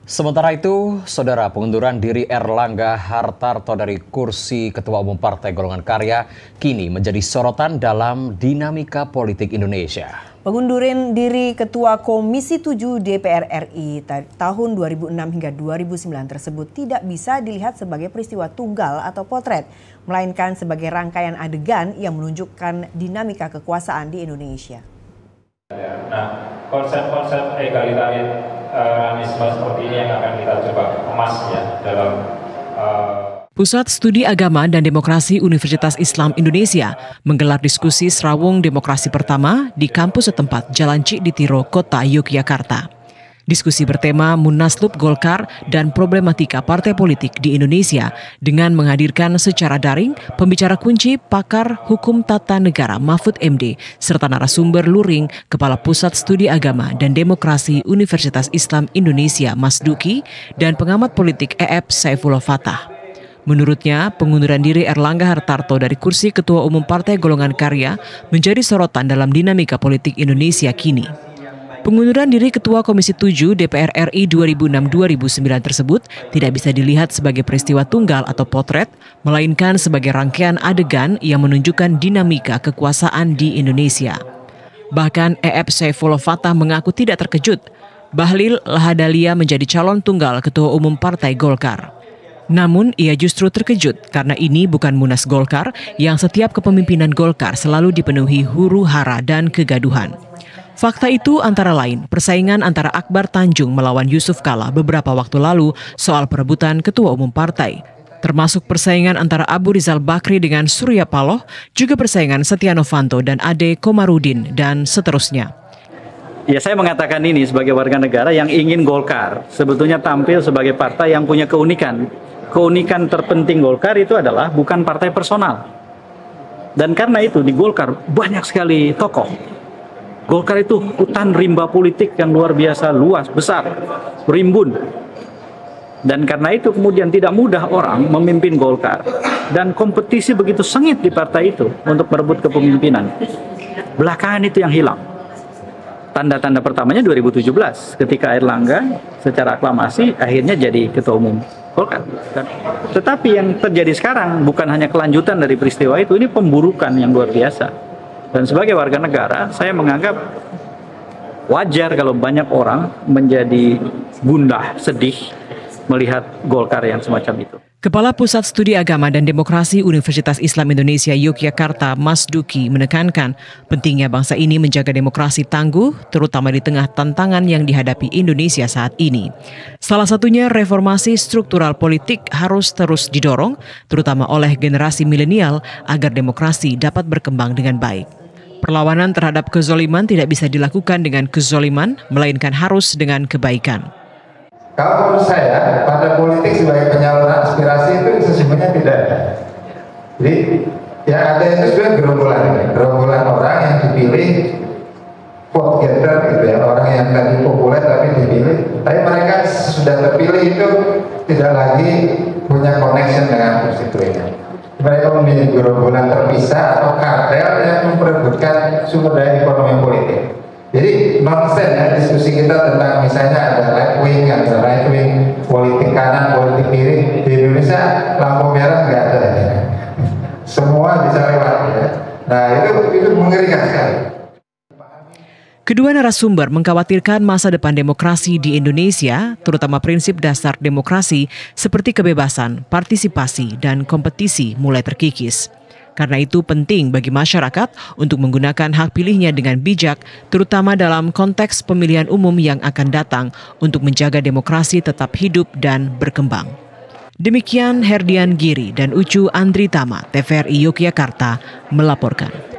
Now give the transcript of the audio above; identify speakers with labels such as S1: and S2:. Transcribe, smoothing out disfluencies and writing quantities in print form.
S1: Sementara itu, Saudara, pengunduran diri Erlangga Hartarto dari kursi Ketua Umum Partai Golongan Karya kini menjadi sorotan dalam dinamika politik Indonesia.
S2: Pengunduran diri Ketua Komisi 7 DPR RI tahun 2006 hingga 2009 tersebut tidak bisa dilihat sebagai peristiwa tunggal atau potret, melainkan sebagai rangkaian adegan yang menunjukkan dinamika kekuasaan di Indonesia.
S3: Nah, konsep-konsep egalitarisme seperti ini yang akan kita coba kemas ya dalam
S4: Pusat Studi Agama dan Demokrasi Universitas Islam Indonesia menggelar diskusi Serawung Demokrasi Pertama di kampus setempat Jalan Cikditiro, Kota Yogyakarta. Diskusi bertema Munaslup Golkar dan problematika partai politik di Indonesia dengan menghadirkan secara daring pembicara kunci pakar hukum tata negara Mahfud MD serta narasumber luring Kepala Pusat Studi Agama dan Demokrasi Universitas Islam Indonesia Mas Duki dan pengamat politik EF Saifullah Fatah. Menurutnya, pengunduran diri Erlangga Hartarto dari kursi Ketua Umum Partai Golongan Karya menjadi sorotan dalam dinamika politik Indonesia kini. Pengunduran diri Ketua Komisi 7 DPR RI 2006-2009 tersebut tidak bisa dilihat sebagai peristiwa tunggal atau potret, melainkan sebagai rangkaian adegan yang menunjukkan dinamika kekuasaan di Indonesia. Bahkan EF Saifullah Fatah mengaku tidak terkejut Bahlil Lahadalia menjadi calon tunggal Ketua Umum Partai Golkar. Namun ia justru terkejut karena ini bukan Munas Golkar yang setiap kepemimpinan Golkar selalu dipenuhi huru-hara dan kegaduhan. Fakta itu antara lain persaingan antara Akbar Tanjung melawan Yusuf Kala beberapa waktu lalu soal perebutan Ketua Umum Partai. Termasuk persaingan antara Abu Rizal Bakri dengan Surya Paloh, juga persaingan Setia Novanto dan Ade Komarudin, dan seterusnya.
S5: Ya, saya mengatakan ini sebagai warga negara yang ingin Golkar sebetulnya tampil sebagai partai yang punya keunikan. Keunikan terpenting Golkar itu adalah bukan partai personal. Dan karena itu di Golkar banyak sekali tokoh. Golkar itu hutan rimba politik yang luar biasa luas, besar, rimbun. Dan karena itu kemudian tidak mudah orang memimpin Golkar. Dan kompetisi begitu sengit di partai itu untuk merebut kepemimpinan. Belakangan itu yang hilang. Tanda-tanda pertamanya 2017 ketika Erlangga secara aklamasi akhirnya jadi Ketua Umum Golkar. Tetapi yang terjadi sekarang bukan hanya kelanjutan dari peristiwa itu, ini pemburukan yang luar biasa. Dan sebagai warga negara, saya menganggap wajar kalau banyak orang menjadi gundah, sedih melihat Golkar yang semacam itu.
S4: Kepala Pusat Studi Agama dan Demokrasi Universitas Islam Indonesia Yogyakarta, Mas Duki, menekankan pentingnya bangsa ini menjaga demokrasi tangguh, terutama di tengah tantangan yang dihadapi Indonesia saat ini. Salah satunya reformasi struktural politik harus terus didorong, terutama oleh generasi milenial, agar demokrasi dapat berkembang dengan baik. Perlawanan terhadap kezoliman tidak bisa dilakukan dengan kezoliman, melainkan harus dengan kebaikan.
S6: Kalau menurut saya, partai politik sebagai penyaluran aspirasi itu sesungguhnya tidak ada. Jadi yang ada itu sebenarnya gerombolan orang yang dipilih vote getter gitu ya, orang yang tadi populer tapi dipilih. Tapi mereka sudah terpilih itu tidak lagi punya connection dengan konstituennya. Mereka memilih gerombolan terpisah atau kartel yang memperebutkan sumber daya ekonomi politik. Jadi nonsen ya diskusi kita tentang misalnya ada right wing, politik kanan, politik kiri. Di Indonesia lampu merah nggak ada, semua bisa lewat ya. Nah itu mengerikan sekali.
S4: Kedua narasumber mengkhawatirkan masa depan demokrasi di Indonesia, terutama prinsip dasar demokrasi seperti kebebasan, partisipasi, dan kompetisi mulai terkikis. Karena itu penting bagi masyarakat untuk menggunakan hak pilihnya dengan bijak, terutama dalam konteks pemilihan umum yang akan datang untuk menjaga demokrasi tetap hidup dan berkembang. Demikian Herdian Giri dan Ucu Andritama, TVRI Yogyakarta melaporkan.